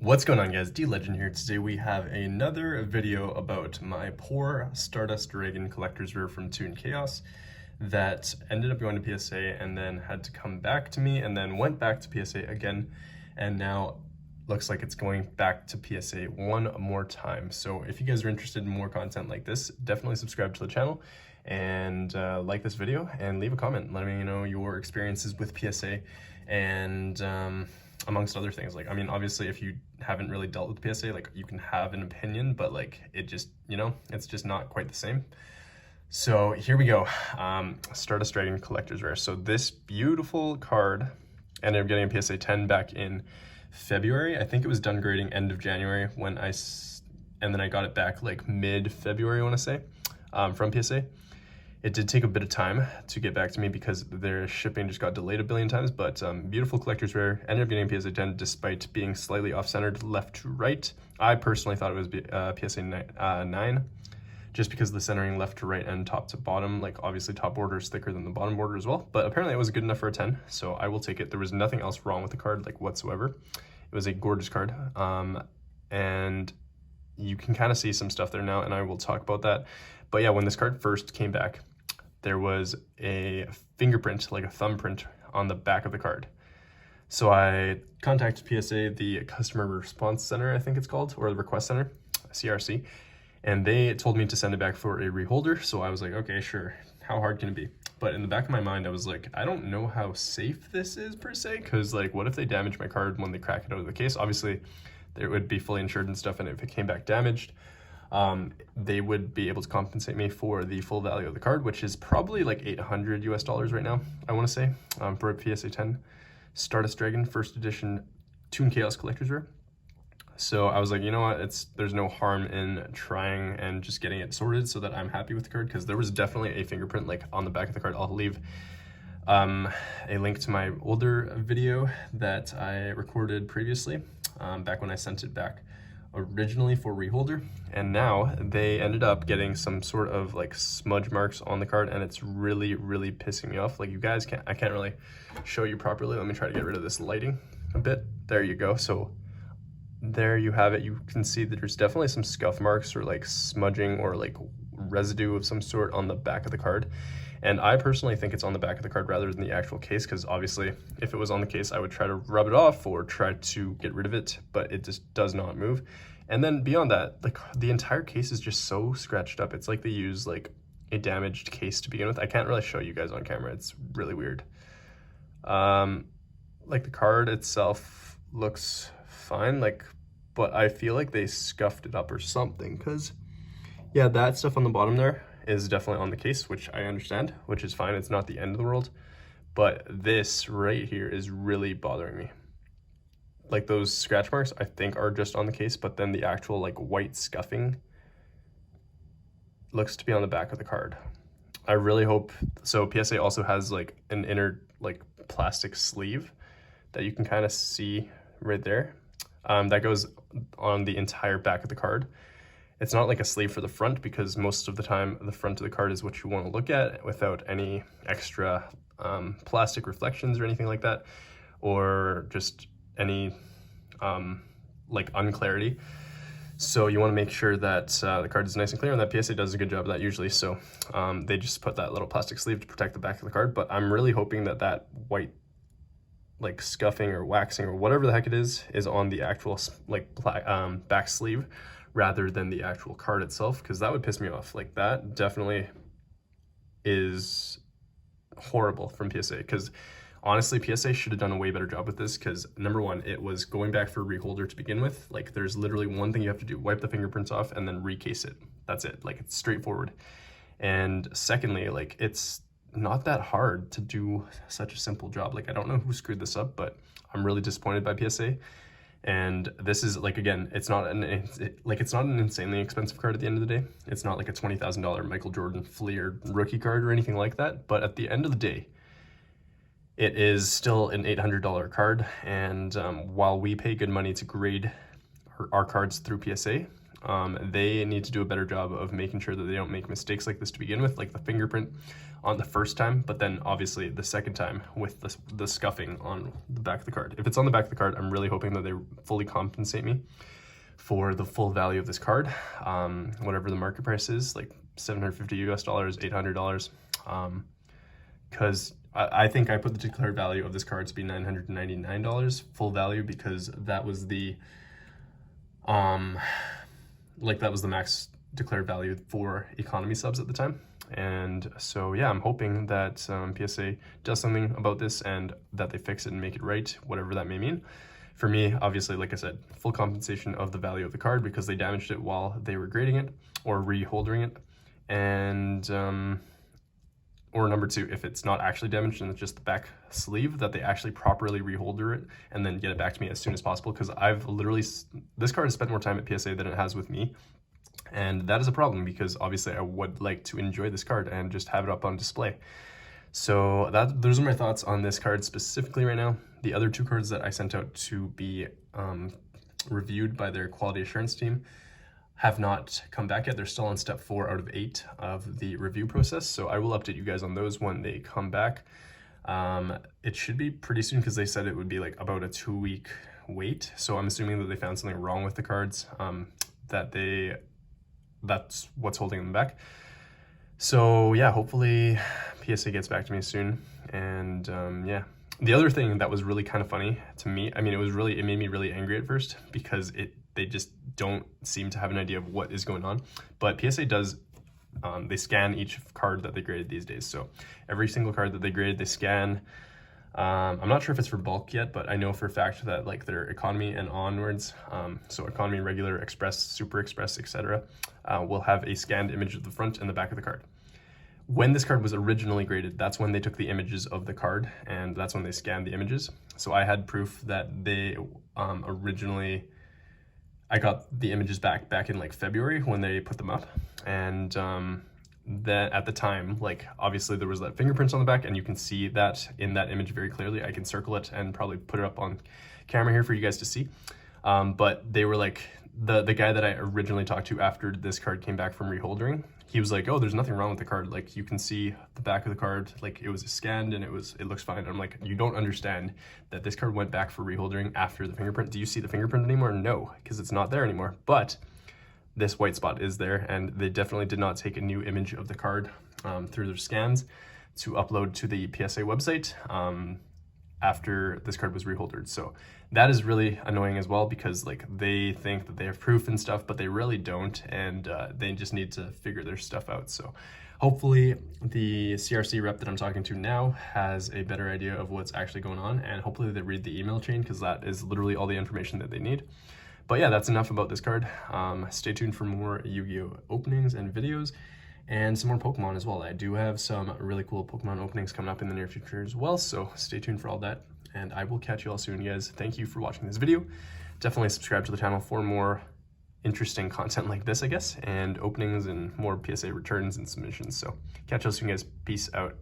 What's going on, guys? DLegend here. Today we have another video about my poor Stardust Dragon Collector's Rare from Toon Chaos that ended up going to PSA and then had to come back to me and then went back to PSA again, and now looks like it's going back to PSA one more time. So if you guys are interested in more content like this, definitely subscribe to the channel and like this video and leave a comment letting me know your experiences with PSA and amongst other things. Like, I mean, obviously if you haven't really dealt with PSA, like, you can have an opinion, but like, it just, you know, it's just not quite the same. So here we go. Stardust Dragon Collector's Rare. So this beautiful card ended up getting a PSA 10 back in February. I think it was done grading end of January and then I got it back like mid-February, I want to say, from PSA. It did take a bit of time to get back to me because their shipping just got delayed a billion times, but beautiful collector's rare. Ended up getting PSA 10 despite being slightly off-centered left to right. I personally thought it was PSA 9 just because of the centering left to right and top to bottom. Like, obviously top border is thicker than the bottom border as well, but apparently it was good enough for a 10, so I will take it. There was nothing else wrong with the card, like, whatsoever. It was a gorgeous card, and you can kind of see some stuff there now, and I will talk about that. But yeah, when this card first came back, there was a fingerprint, like a thumbprint, on the back of the card. So I contacted PSA, the Customer Response Center, I think it's called, or the Request Center, CRC, and they told me to send it back for a reholder. So I was like, okay, sure, how hard can it be? But in the back of my mind, I was like, I don't know how safe this is per se, because like, what if they damage my card when they crack it out of the case? Obviously, it would be fully insured and stuff, and if it came back damaged, they would be able to compensate me for the full value of the card, which is probably like $800 US right now, I want to say, for a PSA 10 Stardust Dragon first edition Toon Chaos Collector's Rare. So I was like, you know what, there's no harm in trying and just getting it sorted so that I'm happy with the card, because there was definitely a fingerprint like on the back of the card. I'll leave a link to my older video that I recorded previously, back when I sent it back originally for reholder, and now they ended up getting some sort of like smudge marks on the card, and it's really pissing me off. Like, you guys I can't really show you properly. Let me try to get rid of this lighting a bit. There you go. So there you have it. You can see that there's definitely some scuff marks or like smudging or like residue of some sort on the back of the card. And I personally think it's on the back of the card rather than the actual case, because obviously if it was on the case, I would try to rub it off or try to get rid of it, but it just does not move. And then beyond that, like, the entire case is just so scratched up. It's like they use like a damaged case to begin with. I can't really show you guys on camera. It's really weird. Like, the card itself looks fine, like, but I feel like they scuffed it up or something, because yeah, that stuff on the bottom there is definitely on the case, which I understand, which is fine. It's not the end of the world, but this right here is really bothering me. Like, those scratch marks I think are just on the case, but then the actual like white scuffing looks to be on the back of the card. I really hope, so PSA also has like an inner like plastic sleeve that you can kind of see right there, that goes on the entire back of the card. It's not like a sleeve for the front, because most of the time the front of the card is what you want to look at without any extra plastic reflections or anything like that, or just any like unclarity. So you want to make sure that the card is nice and clear, and that PSA does a good job of that usually. So they just put that little plastic sleeve to protect the back of the card, but I'm really hoping that that white like scuffing or waxing or whatever the heck it is on the actual like back sleeve rather than the actual card itself, because that would piss me off. Like, that definitely is horrible from PSA, because honestly PSA should have done a way better job with this, because number one, it was going back for a reholder to begin with. Like, there's literally one thing you have to do: wipe the fingerprints off and then recase it. That's it. Like, it's straightforward. And secondly, like, it's not that hard to do such a simple job. Like, I don't know who screwed this up, but I'm really disappointed by PSA. And this is like, again, it's not an insanely expensive card at the end of the day. It's not like a $20,000 Michael Jordan Fleer rookie card or anything like that, but at the end of the day, it is still an $800 card. And while we pay good money to grade our cards through PSA, They need to do a better job of making sure that they don't make mistakes like this to begin with, like the fingerprint on the first time, but then obviously the second time with the scuffing on the back of the card. If it's on the back of the card, I'm really hoping that they fully compensate me for the full value of this card, whatever the market price is, like $750 US, $800, because I think I put the declared value of this card to be $999 full value, because that was the that was the max declared value for economy subs at the time. And so yeah, I'm hoping that PSA does something about this and that they fix it and make it right, whatever that may mean. For me, obviously, like I said, full compensation of the value of the card because they damaged it while they were grading it or reholdering it. And or number two, if it's not actually damaged and it's just the back sleeve, that they actually properly reholder it and then get it back to me as soon as possible, because I've literally, this card has spent more time at PSA than it has with me. And that is a problem because obviously I would like to enjoy this card and just have it up on display. So those are my thoughts on this card specifically right now. The other two cards that I sent out to be reviewed by their quality assurance team have not come back yet. They're still on step 4 out of 8 of the review process. So I will update you guys on those when they come back. It should be pretty soon because they said it would be like about a 2-week wait. So I'm assuming that they found something wrong with the cards, that's what's holding them back. So yeah, hopefully PSA gets back to me soon. And yeah, the other thing that was really kind of funny to me, I mean, it made me really angry at first because they just don't seem to have an idea of what is going on. But PSA does, they scan each card that they graded these days. So every single card that they graded, they scan. I'm not sure if it's for bulk yet, but I know for a fact that like their economy and onwards, so economy, regular, express, super express, etc., will have a scanned image of the front and the back of the card. When this card was originally graded, that's when they took the images of the card, and that's when they scanned the images. So I had proof that they originally, I got the images back in like February when they put them up, and that at the time, like obviously there was that fingerprints on the back, and you can see that in that image very clearly. I can circle it and probably put it up on camera here for you guys to see. But they were like, the guy that I originally talked to after this card came back from reholdering, he was like, oh, there's nothing wrong with the card. Like you can see the back of the card, like it was scanned and it looks fine. And I'm like, you don't understand that this card went back for reholdering after the fingerprint. Do you see the fingerprint anymore? No, because it's not there anymore. But this white spot is there, and they definitely did not take a new image of the card through their scans to upload to the PSA website after this card was reholdered. So that is really annoying as well, because like they think that they have proof and stuff, but they really don't, and they just need to figure their stuff out. So hopefully the CRC rep that I'm talking to now has a better idea of what's actually going on, and hopefully they read the email chain, because that is literally all the information that they need. But yeah, that's enough about this card. Stay tuned for more Yu-Gi-Oh openings and videos, and some more Pokemon as well. I do have some really cool Pokemon openings coming up in the near future as well, so stay tuned for all that, and I will catch you all soon, guys. Thank you for watching this video. Definitely subscribe to the channel for more interesting content like this, I guess, and openings and more PSA returns and submissions. So catch you all soon, guys. Peace out.